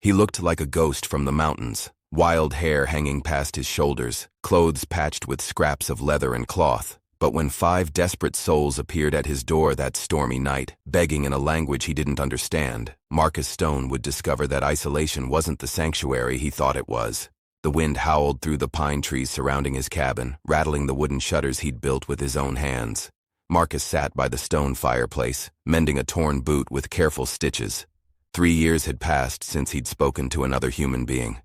He looked like a ghost from the mountains, wild hair hanging past his shoulders, clothes patched with scraps of leather and cloth. But when 5 desperate souls appeared at his door that stormy night, begging in a language he didn't understand, Marcus Stone would discover that isolation wasn't the sanctuary he thought it was. The wind howled through the pine trees surrounding his cabin, rattling the wooden shutters he'd built with his own hands. Marcus sat by the stone fireplace, mending a torn boot with careful stitches. 3 years had passed since he'd spoken to another human being.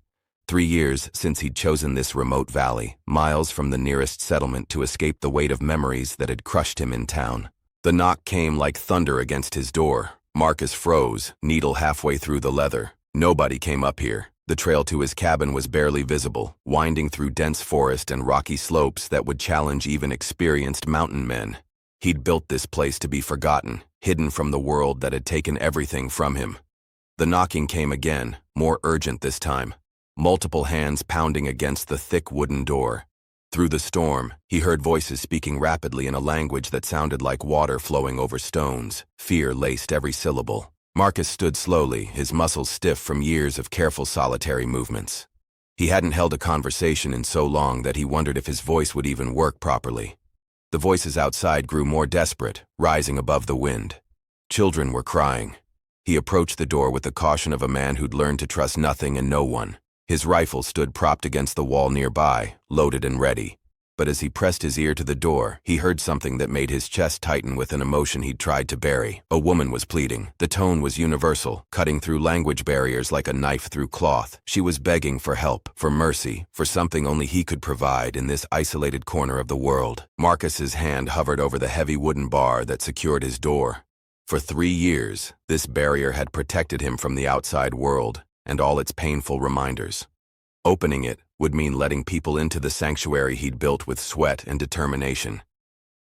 3 years since he'd chosen this remote valley, miles from the nearest settlement, to escape the weight of memories that had crushed him in town. The knock came like thunder against his door. Marcus froze, needle halfway through the leather. Nobody came up here. The trail to his cabin was barely visible, winding through dense forest and rocky slopes that would challenge even experienced mountain men. He'd built this place to be forgotten, hidden from the world that had taken everything from him. The knocking came again, more urgent this time. Multiple hands pounding against the thick wooden door. Through the storm, he heard voices speaking rapidly in a language that sounded like water flowing over stones. Fear laced every syllable. Marcus stood slowly, his muscles stiff from years of careful solitary movements. He hadn't held a conversation in so long that he wondered if his voice would even work properly. The voices outside grew more desperate, rising above the wind. Children were crying. He approached the door with the caution of a man who'd learned to trust nothing and no one. His rifle stood propped against the wall nearby, loaded and ready. But as he pressed his ear to the door, he heard something that made his chest tighten with an emotion he'd tried to bury. A woman was pleading. The tone was universal, cutting through language barriers like a knife through cloth. She was begging for help, for mercy, for something only he could provide in this isolated corner of the world. Marcus's hand hovered over the heavy wooden bar that secured his door. For 3 years, this barrier had protected him from the outside world and all its painful reminders. Opening it would mean letting people into the sanctuary he'd built with sweat and determination.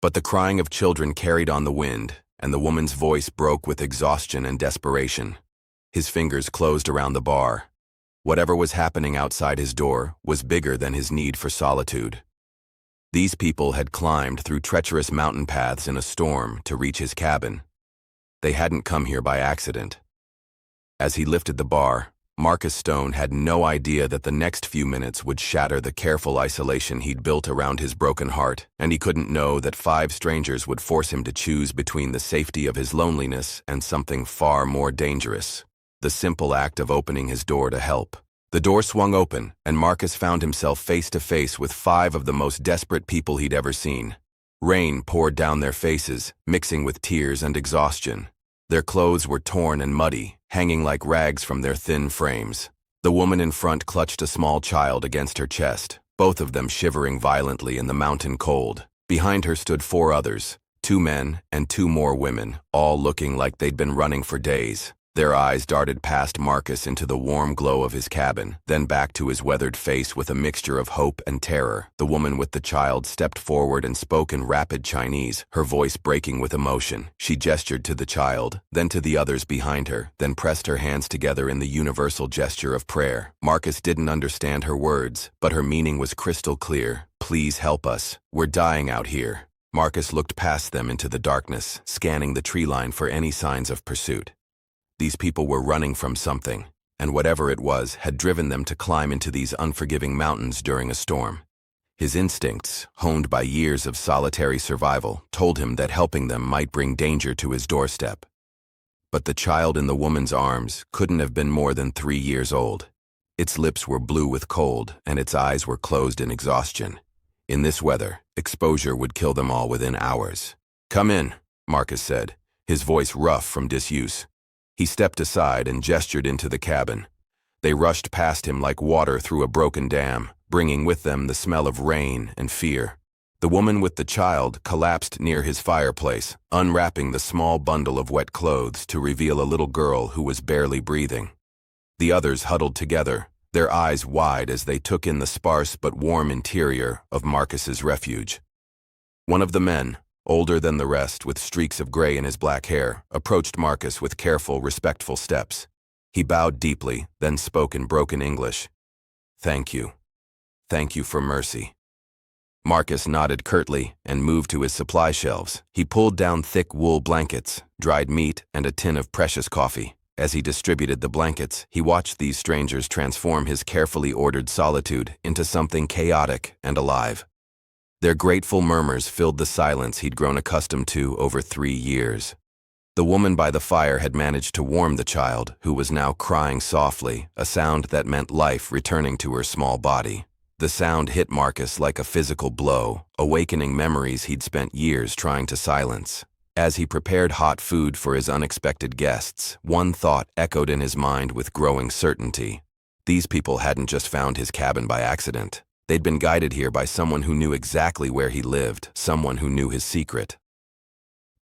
But the crying of children carried on the wind, and the woman's voice broke with exhaustion and desperation. His fingers closed around the bar. Whatever was happening outside his door was bigger than his need for solitude. These people had climbed through treacherous mountain paths in a storm to reach his cabin. They hadn't come here by accident. As he lifted the bar, Marcus Stone had no idea that the next few minutes would shatter the careful isolation he'd built around his broken heart, and he couldn't know that 5 strangers would force him to choose between the safety of his loneliness and something far more dangerous: the simple act of opening his door to help. The door swung open, and Marcus found himself face to face with 5 of the most desperate people he'd ever seen. Rain poured down their faces, mixing with tears and exhaustion. Their clothes were torn and muddy, hanging like rags from their thin frames. The woman in front clutched a small child against her chest, both of them shivering violently in the mountain cold. Behind her stood 4 others, 2 men and 2 more women, all looking like they'd been running for days. Their eyes darted past Marcus into the warm glow of his cabin, then back to his weathered face with a mixture of hope and terror. The woman with the child stepped forward and spoke in rapid Chinese, her voice breaking with emotion. She gestured to the child, then to the others behind her, then pressed her hands together in the universal gesture of prayer. Marcus didn't understand her words, but her meaning was crystal clear. "Please help us. We're dying out here." Marcus looked past them into the darkness, scanning the tree line for any signs of pursuit. These people were running from something, and whatever it was had driven them to climb into these unforgiving mountains during a storm. His instincts, honed by years of solitary survival, told him that helping them might bring danger to his doorstep. But the child in the woman's arms couldn't have been more than 3 years old. Its lips were blue with cold, and its eyes were closed in exhaustion. In this weather, exposure would kill them all within hours. "Come in," Marcus said, his voice rough from disuse. He stepped aside and gestured into the cabin. They rushed past him like water through a broken dam, bringing with them the smell of rain and fear. The woman with the child collapsed near his fireplace, unwrapping the small bundle of wet clothes to reveal a little girl who was barely breathing. The others huddled together, their eyes wide as they took in the sparse but warm interior of Marcus's refuge. One of the men, older than the rest with streaks of gray in his black hair, approached Marcus with careful, respectful steps. He bowed deeply, then spoke in broken English. "Thank you. Thank you for mercy." Marcus nodded curtly and moved to his supply shelves. He pulled down thick wool blankets, dried meat, and a tin of precious coffee. As he distributed the blankets, he watched these strangers transform his carefully ordered solitude into something chaotic and alive. Their grateful murmurs filled the silence he'd grown accustomed to over 3 years. The woman by the fire had managed to warm the child, who was now crying softly, a sound that meant life returning to her small body. The sound hit Marcus like a physical blow, awakening memories he'd spent years trying to silence. As he prepared hot food for his unexpected guests, one thought echoed in his mind with growing certainty. These people hadn't just found his cabin by accident. They'd been guided here by someone who knew exactly where he lived, someone who knew his secret.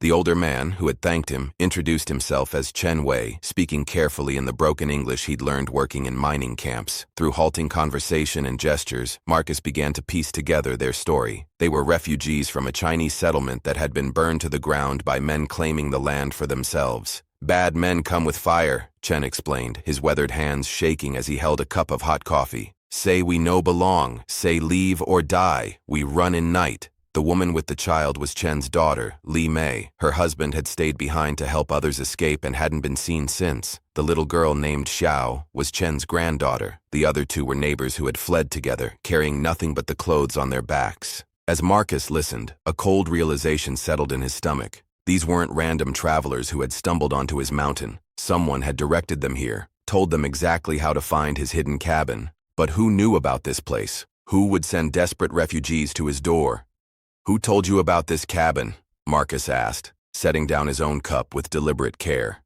The older man, who had thanked him, introduced himself as Chen Wei, speaking carefully in the broken English he'd learned working in mining camps. Through halting conversation and gestures, Marcus began to piece together their story. They were refugees from a Chinese settlement that had been burned to the ground by men claiming the land for themselves. "Bad men come with fire," Chen explained, his weathered hands shaking as he held a cup of hot coffee. "Say we no belong, say leave or die, we run in night." The woman with the child was Chen's daughter, Li Mei. Her husband had stayed behind to help others escape and hadn't been seen since. The little girl named Xiao was Chen's granddaughter. The other two were neighbors who had fled together, carrying nothing but the clothes on their backs. As Marcus listened, a cold realization settled in his stomach. These weren't random travelers who had stumbled onto his mountain. Someone had directed them here, told them exactly how to find his hidden cabin. But who knew about this place? Who would send desperate refugees to his door? "Who told you about this cabin?" Marcus asked, setting down his own cup with deliberate care.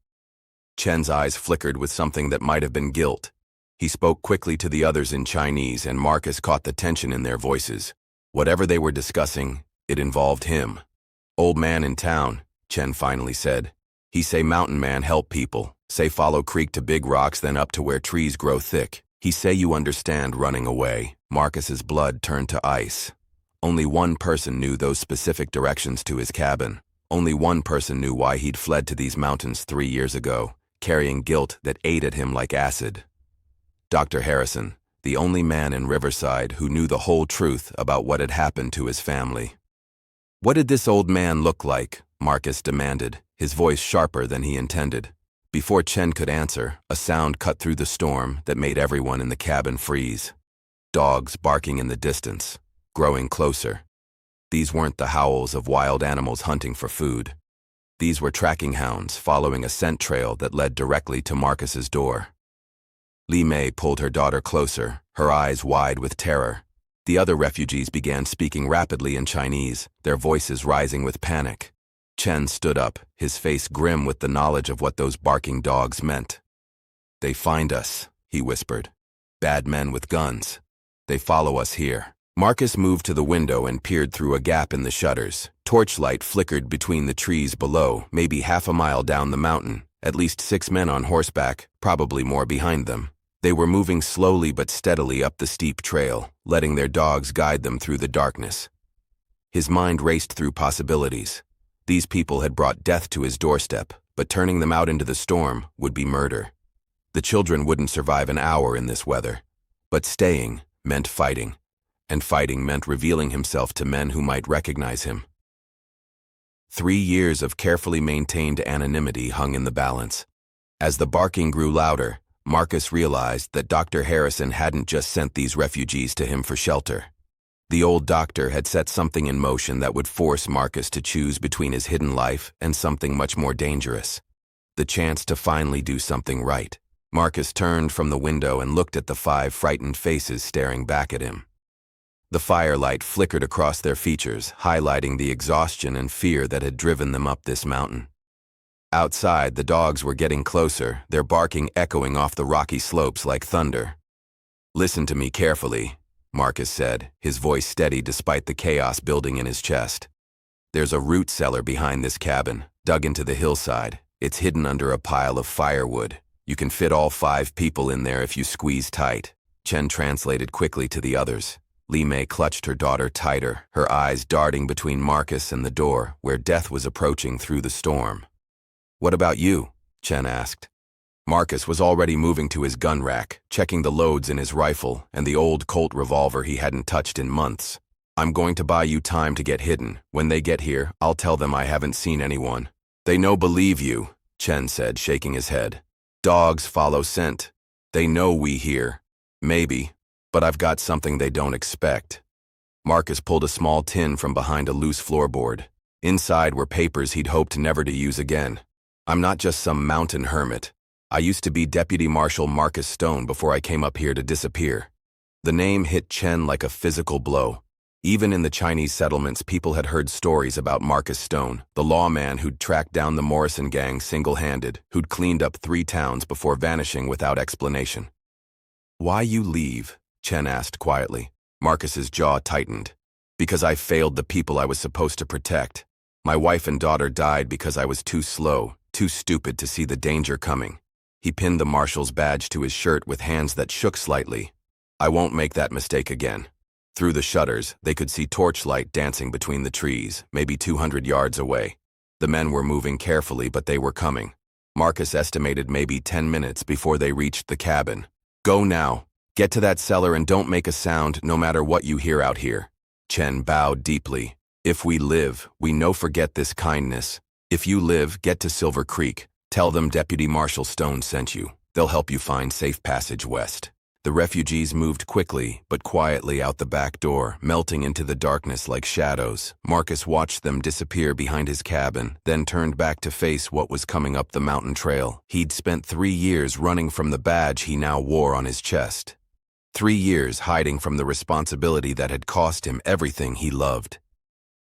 Chen's eyes flickered with something that might have been guilt. He spoke quickly to the others in Chinese, and Marcus caught the tension in their voices. Whatever they were discussing, it involved him. "Old man in town," Chen finally said. "He say mountain man help people. Say follow creek to big rocks, then up to where trees grow thick. He say you understand running away." Marcus's blood turned to ice. Only one person knew those specific directions to his cabin. Only one person knew why he'd fled to these mountains 3 years ago, carrying guilt that ate at him like acid. Dr. Harrison, the only man in Riverside who knew the whole truth about what had happened to his family. "What did this old man look like?" Marcus demanded, his voice sharper than he intended. Before Chen could answer, a sound cut through the storm that made everyone in the cabin freeze. Dogs barking in the distance, growing closer. These weren't the howls of wild animals hunting for food. These were tracking hounds following a scent trail that led directly to Marcus's door. Li Mei pulled her daughter closer, her eyes wide with terror. The other refugees began speaking rapidly in Chinese, their voices rising with panic. Chen stood up, his face grim with the knowledge of what those barking dogs meant. "They find us," he whispered. "Bad men with guns. They follow us here." Marcus moved to the window and peered through a gap in the shutters. Torchlight flickered between the trees below, maybe half a mile down the mountain. At least 6 men on horseback, probably more behind them. They were moving slowly but steadily up the steep trail, letting their dogs guide them through the darkness. His mind raced through possibilities. These people had brought death to his doorstep, but turning them out into the storm would be murder. The children wouldn't survive an hour in this weather. But staying meant fighting, and fighting meant revealing himself to men who might recognize him. 3 years of carefully maintained anonymity hung in the balance. As the barking grew louder, Marcus realized that Dr. Harrison hadn't just sent these refugees to him for shelter. The old doctor had set something in motion that would force Marcus to choose between his hidden life and something much more dangerous. The chance to finally do something right. Marcus turned from the window and looked at the 5 frightened faces staring back at him. The firelight flickered across their features, highlighting the exhaustion and fear that had driven them up this mountain. Outside, the dogs were getting closer, their barking echoing off the rocky slopes like thunder. "Listen to me carefully," Marcus said, his voice steady despite the chaos building in his chest. "There's a root cellar behind this cabin, dug into the hillside. It's hidden under a pile of firewood. You can fit all 5 people in there if you squeeze tight." Chen translated quickly to the others. Li Mei clutched her daughter tighter, her eyes darting between Marcus and the door, where death was approaching through the storm. "What about you?" Chen asked. Marcus was already moving to his gun rack, checking the loads in his rifle and the old Colt revolver he hadn't touched in months. "I'm going to buy you time to get hidden. When they get here, I'll tell them I haven't seen anyone." "They no believe you," Chen said, shaking his head. Dogs follow scent. They know we here. Maybe, but I've got something they don't expect. Marcus pulled a small tin from behind a loose floorboard. Inside were papers he'd hoped never to use again. I'm not just some mountain hermit. I used to be Deputy Marshal Marcus Stone before I came up here to disappear. The name hit Chen like a physical blow. Even in the Chinese settlements, people had heard stories about Marcus Stone, the lawman who'd tracked down the Morrison gang single-handed, who'd cleaned up 3 towns before vanishing without explanation. "Why you leave?" Chen asked quietly. Marcus's jaw tightened. "Because I failed the people I was supposed to protect. My wife and daughter died because I was too slow, too stupid to see the danger coming." He pinned the marshal's badge to his shirt with hands that shook slightly. "I won't make that mistake again." Through the shutters, they could see torchlight dancing between the trees, maybe 200 yards away. The men were moving carefully, but they were coming. Marcus estimated maybe 10 minutes before they reached the cabin. "Go now. Get to that cellar and don't make a sound no matter what you hear out here." Chen bowed deeply. "If we live, we no forget this kindness. If you live, get to Silver Creek. Tell them Deputy Marshal Stone sent you. They'll help you find safe passage west." The refugees moved quickly, but quietly out the back door, melting into the darkness like shadows. Marcus watched them disappear behind his cabin, then turned back to face what was coming up the mountain trail. He'd spent 3 years running from the badge he now wore on his chest. 3 years hiding from the responsibility that had cost him everything he loved.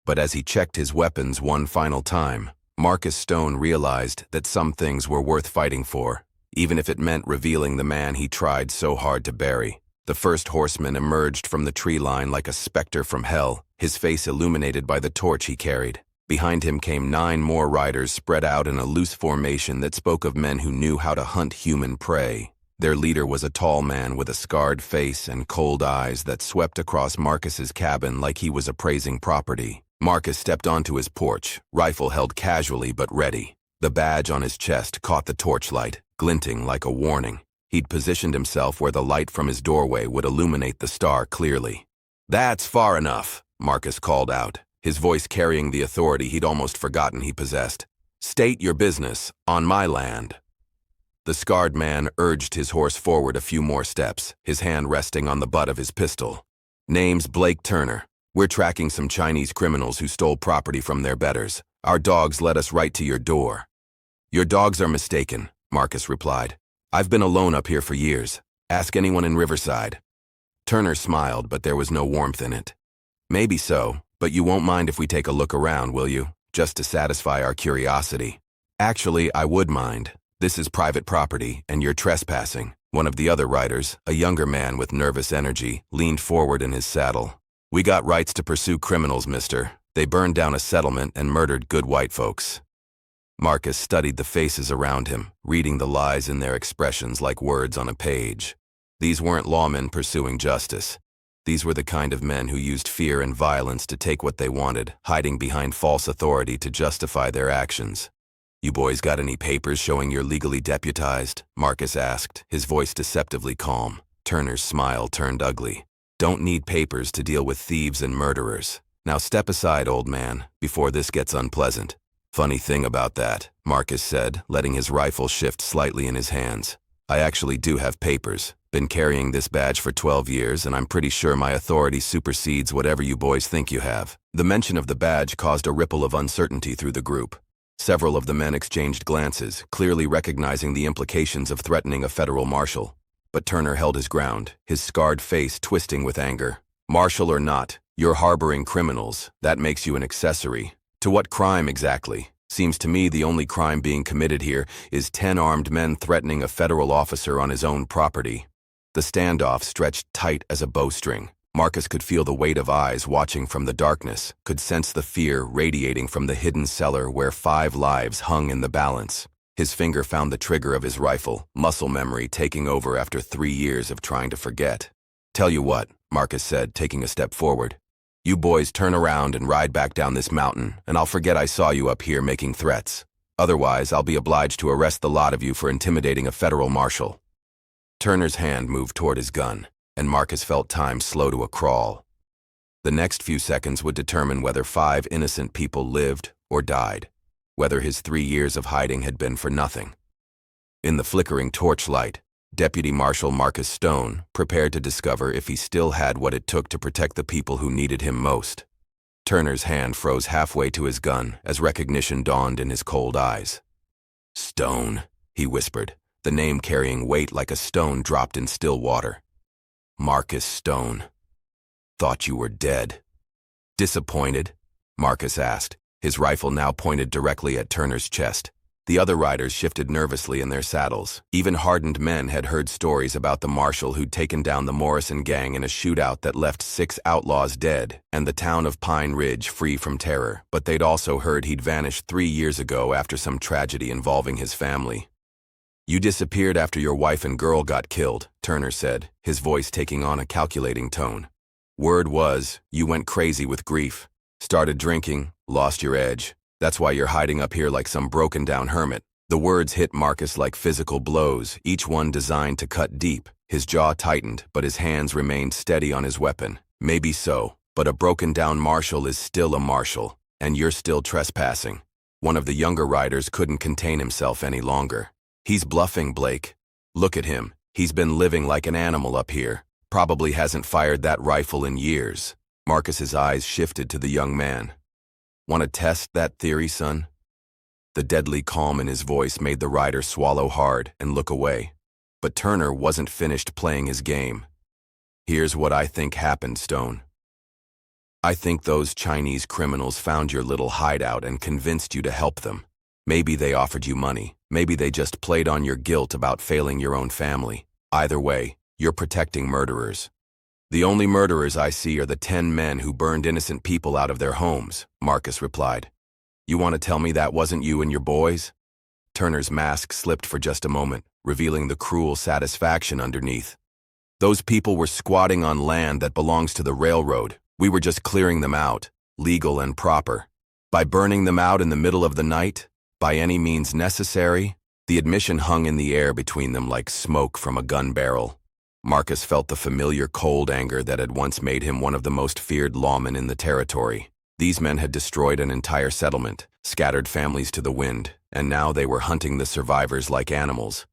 But as he checked his weapons one final time, Marcus Stone realized that some things were worth fighting for, even if it meant revealing the man he tried so hard to bury. The first horseman emerged from the tree line like a specter from hell, his face illuminated by the torch he carried. Behind him came 9 more riders spread out in a loose formation that spoke of men who knew how to hunt human prey. Their leader was a tall man with a scarred face and cold eyes that swept across Marcus's cabin like he was appraising property. Marcus stepped onto his porch, rifle held casually but ready. The badge on his chest caught the torchlight, glinting like a warning. He'd positioned himself where the light from his doorway would illuminate the star clearly. "That's far enough," Marcus called out, his voice carrying the authority he'd almost forgotten he possessed. "State your business, on my land." The scarred man urged his horse forward a few more steps, his hand resting on the butt of his pistol. "Name's Blake Turner. We're tracking some Chinese criminals who stole property from their betters. Our dogs led us right to your door." "Your dogs are mistaken," Marcus replied. "I've been alone up here for years. Ask anyone in Riverside." Turner smiled, but there was no warmth in it. "Maybe so, but you won't mind if we take a look around, will you? Just to satisfy our curiosity." "Actually, I would mind. This is private property, and you're trespassing." One of the other riders, a younger man with nervous energy, leaned forward in his saddle. "We got rights to pursue criminals, mister. They burned down a settlement and murdered good white folks." Marcus studied the faces around him, reading the lies in their expressions like words on a page. These weren't lawmen pursuing justice. These were the kind of men who used fear and violence to take what they wanted, hiding behind false authority to justify their actions. "You boys got any papers showing you're legally deputized?" Marcus asked, his voice deceptively calm. Turner's smile turned ugly. "Don't need papers to deal with thieves and murderers. Now step aside, old man, before this gets unpleasant." "Funny thing about that," Marcus said, letting his rifle shift slightly in his hands. "I actually do have papers. Been carrying this badge for 12 years, and I'm pretty sure my authority supersedes whatever you boys think you have." The mention of the badge caused a ripple of uncertainty through the group. Several of the men exchanged glances, clearly recognizing the implications of threatening a federal marshal. But Turner held his ground, his scarred face twisting with anger. "Marshal or not, you're harboring criminals. That makes you an accessory. To what crime exactly? Seems to me the only crime being committed here is 10 armed men threatening a federal officer on his own property." The standoff stretched tight as a bowstring. Marcus could feel the weight of eyes watching from the darkness, could sense the fear radiating from the hidden cellar where 5 lives hung in the balance. His finger found the trigger of his rifle, muscle memory taking over after 3 years of trying to forget. "Tell you what," Marcus said, taking a step forward. "You boys turn around and ride back down this mountain, and I'll forget I saw you up here making threats. Otherwise, I'll be obliged to arrest the lot of you for intimidating a federal marshal." Turner's hand moved toward his gun, and Marcus felt time slow to a crawl. The next few seconds would determine whether 5 innocent people lived or died, whether his 3 years of hiding had been for nothing. In the flickering torchlight, Deputy Marshal Marcus Stone prepared to discover if he still had what it took to protect the people who needed him most. Turner's hand froze halfway to his gun as recognition dawned in his cold eyes. "Stone," he whispered, the name carrying weight like a stone dropped in still water. "Marcus Stone. Thought you were dead." "Disappointed?" Marcus asked, his rifle now pointed directly at Turner's chest. The other riders shifted nervously in their saddles. Even hardened men had heard stories about the marshal who'd taken down the Morrison gang in a shootout that left 6 outlaws dead and the town of Pine Ridge free from terror, but they'd also heard he'd vanished 3 years ago after some tragedy involving his family. "You disappeared after your wife and girl got killed," Turner said, his voice taking on a calculating tone. "Word was, you went crazy with grief. Started drinking, lost your edge. That's why you're hiding up here like some broken-down hermit." The words hit Marcus like physical blows, each one designed to cut deep. His jaw tightened, but his hands remained steady on his weapon. "Maybe so, but a broken-down marshal is still a marshal, and you're still trespassing." One of the younger riders couldn't contain himself any longer. "He's bluffing, Blake. Look at him. He's been living like an animal up here. Probably hasn't fired that rifle in years." Marcus's eyes shifted to the young man. "Want to test that theory, son?" The deadly calm in his voice made the rider swallow hard and look away. But Turner wasn't finished playing his game. "Here's what I think happened, Stone. I think those Chinese criminals found your little hideout and convinced you to help them. Maybe they offered you money. Maybe they just played on your guilt about failing your own family. Either way, you're protecting murderers." "The only murderers I see are the 10 men who burned innocent people out of their homes," Marcus replied. "You want to tell me that wasn't you and your boys?" Turner's mask slipped for just a moment, revealing the cruel satisfaction underneath. "Those people were squatting on land that belongs to the railroad. We were just clearing them out, legal and proper. By burning them out in the middle of the night, by any means necessary." The admission hung in the air between them like smoke from a gun barrel. Marcus felt the familiar cold anger that had once made him one of the most feared lawmen in the territory. These men had destroyed an entire settlement, scattered families to the wind, and now they were hunting the survivors like animals.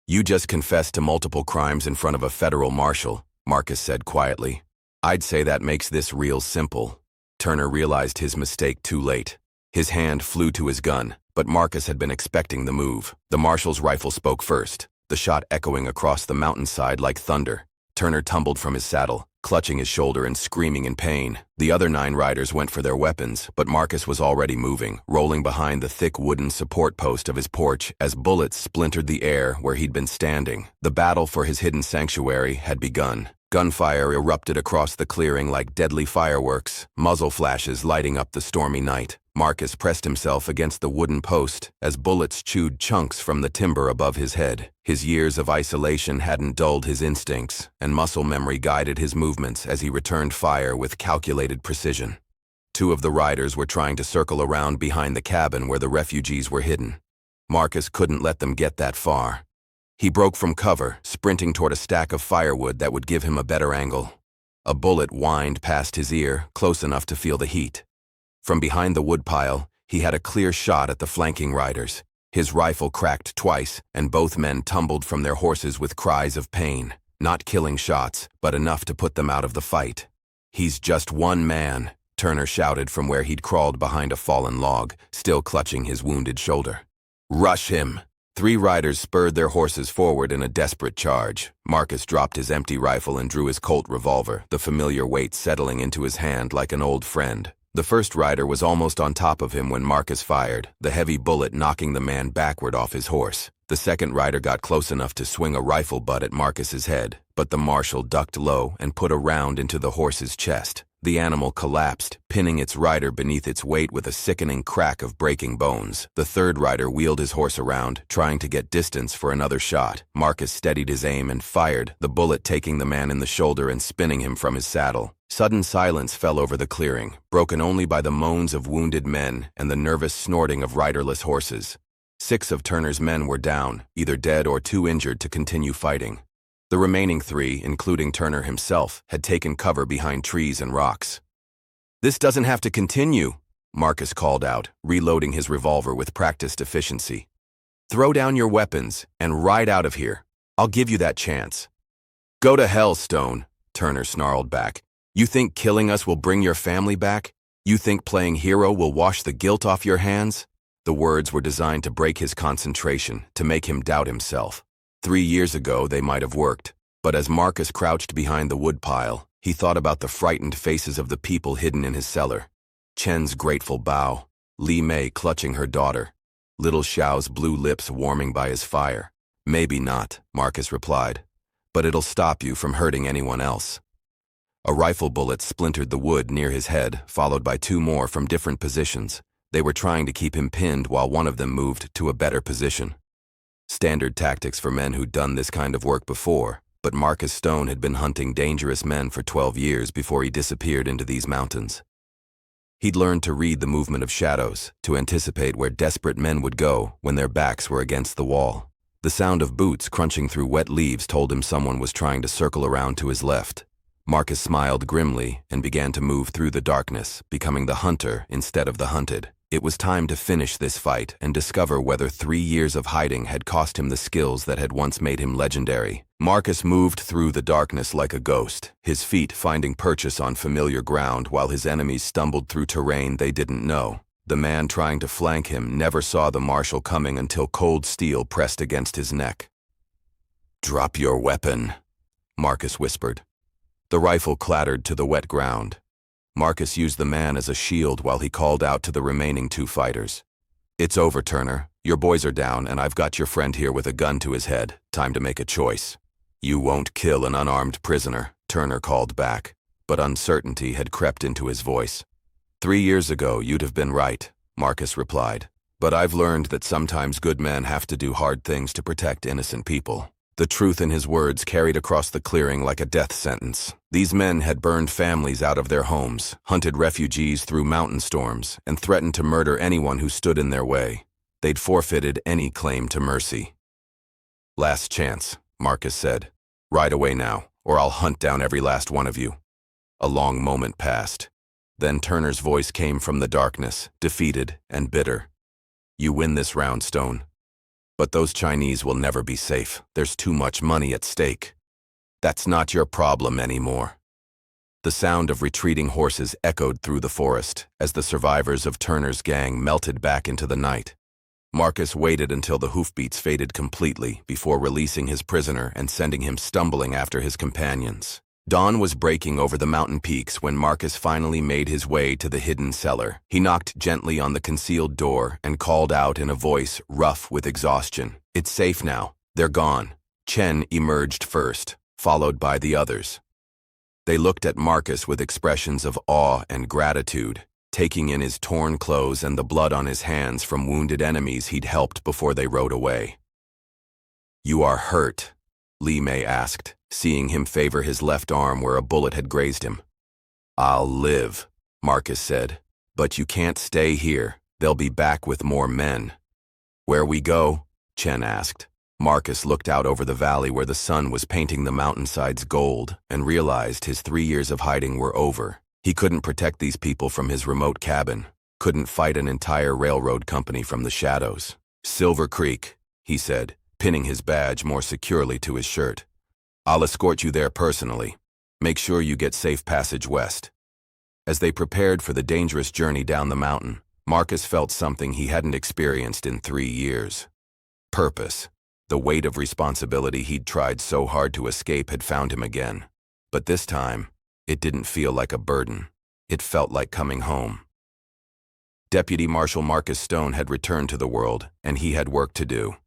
"You just confessed to multiple crimes in front of a federal marshal," Marcus said quietly. "I'd say that makes this real simple." Turner realized his mistake too late. His hand flew to his gun, but Marcus had been expecting the move. The marshal's rifle spoke first, the shot echoing across the mountainside like thunder. Turner tumbled from his saddle, clutching his shoulder and screaming in pain. The other 9 riders went for their weapons, but Marcus was already moving, rolling behind the thick wooden support post of his porch as bullets splintered the air where he'd been standing. The battle for his hidden sanctuary had begun. Gunfire erupted across the clearing like deadly fireworks, muzzle flashes lighting up the stormy night. Marcus pressed himself against the wooden post as bullets chewed chunks from the timber above his head. His years of isolation hadn't dulled his instincts, and muscle memory guided his movements as he returned fire with calculated precision. 2 of the riders were trying to circle around behind the cabin where the refugees were hidden. Marcus couldn't let them get that far. He broke from cover, sprinting toward a stack of firewood that would give him a better angle. A bullet whined past his ear, close enough to feel the heat. From behind the woodpile, he had a clear shot at the flanking riders. His rifle cracked twice, and both men tumbled from their horses with cries of pain. Not killing shots, but enough to put them out of the fight. "He's just one man," Turner shouted from where he'd crawled behind a fallen log, still clutching his wounded shoulder. "Rush him!" 3 riders spurred their horses forward in a desperate charge. Marcus dropped his empty rifle and drew his Colt revolver, the familiar weight settling into his hand like an old friend. The first rider was almost on top of him when Marcus fired, the heavy bullet knocking the man backward off his horse. The second rider got close enough to swing a rifle butt at Marcus's head, but the marshal ducked low and put a round into the horse's chest. The animal collapsed, pinning its rider beneath its weight with a sickening crack of breaking bones. The third rider wheeled his horse around, trying to get distance for another shot. Marcus steadied his aim and fired, the bullet taking the man in the shoulder and spinning him from his saddle. Sudden silence fell over the clearing, broken only by the moans of wounded men and the nervous snorting of riderless horses. 6 of Turner's men were down, either dead or too injured to continue fighting. The remaining 3, including Turner himself, had taken cover behind trees and rocks. "This doesn't have to continue," Marcus called out, reloading his revolver with practiced efficiency. Throw down your weapons and ride out of here. I'll give you that chance." "Go to hell, Stone," Turner snarled back. "You think killing us will bring your family back? You think playing hero will wash the guilt off your hands?" The words were designed to break his concentration, to make him doubt himself. 3 years ago, they might have worked, but as Marcus crouched behind the woodpile, he thought about the frightened faces of the people hidden in his cellar. Chen's grateful bow, Li Mei clutching her daughter, little Xiao's blue lips warming by his fire. "Maybe not," Marcus replied, "but it'll stop you from hurting anyone else." A rifle bullet splintered the wood near his head, followed by 2 more from different positions. They were trying to keep him pinned while one of them moved to a better position. Standard tactics for men who'd done this kind of work before, but Marcus Stone had been hunting dangerous men for 12 years before he disappeared into these mountains. He'd learned to read the movement of shadows, to anticipate where desperate men would go when their backs were against the wall. The sound of boots crunching through wet leaves told him someone was trying to circle around to his left. Marcus smiled grimly and began to move through the darkness, becoming the hunter instead of the hunted. It was time to finish this fight and discover whether 3 years of hiding had cost him the skills that had once made him legendary. Marcus moved through the darkness like a ghost, his feet finding purchase on familiar ground while his enemies stumbled through terrain they didn't know. The man trying to flank him never saw the marshal coming until cold steel pressed against his neck. "Drop your weapon," Marcus whispered. The rifle clattered to the wet ground. Marcus used the man as a shield while he called out to the remaining 2 fighters. "It's over, Turner. Your boys are down, and I've got your friend here with a gun to his head. Time to make a choice." "You won't kill an unarmed prisoner," Turner called back, but uncertainty had crept into his voice. "3 years ago, you'd have been right," Marcus replied. "But I've learned that sometimes good men have to do hard things to protect innocent people." The truth in his words carried across the clearing like a death sentence. These men had burned families out of their homes, hunted refugees through mountain storms, and threatened to murder anyone who stood in their way. They'd forfeited any claim to mercy. "Last chance," Marcus said. "Ride away now, or I'll hunt down every last one of you." A long moment passed. Then Turner's voice came from the darkness, defeated and bitter. "You win this round, Stone. But those Chinese will never be safe. There's too much money at stake. That's not your problem anymore." The sound of retreating horses echoed through the forest as the survivors of Turner's gang melted back into the night. Marcus waited until the hoofbeats faded completely before releasing his prisoner and sending him stumbling after his companions. Dawn was breaking over the mountain peaks when Marcus finally made his way to the hidden cellar. He knocked gently on the concealed door and called out in a voice rough with exhaustion, "It's safe now. They're gone." Chen emerged first, followed by the others. They looked at Marcus with expressions of awe and gratitude, taking in his torn clothes and the blood on his hands from wounded enemies he'd helped before they rode away. "You are hurt?" Li Mei asked, seeing him favor his left arm where a bullet had grazed him. "I'll live," Marcus said, "but you can't stay here. They'll be back with more men." "Where we go?" Chen asked. Marcus looked out over the valley where the sun was painting the mountainsides gold and realized his 3 years of hiding were over. He couldn't protect these people from his remote cabin, couldn't fight an entire railroad company from the shadows. "Silver Creek," he said, pinning his badge more securely to his shirt. "I'll escort you there personally. Make sure you get safe passage west." As they prepared for the dangerous journey down the mountain, Marcus felt something he hadn't experienced in 3 years. Purpose. The weight of responsibility he'd tried so hard to escape had found him again. But this time, it didn't feel like a burden. It felt like coming home. Deputy Marshal Marcus Stone had returned to the world, and he had work to do.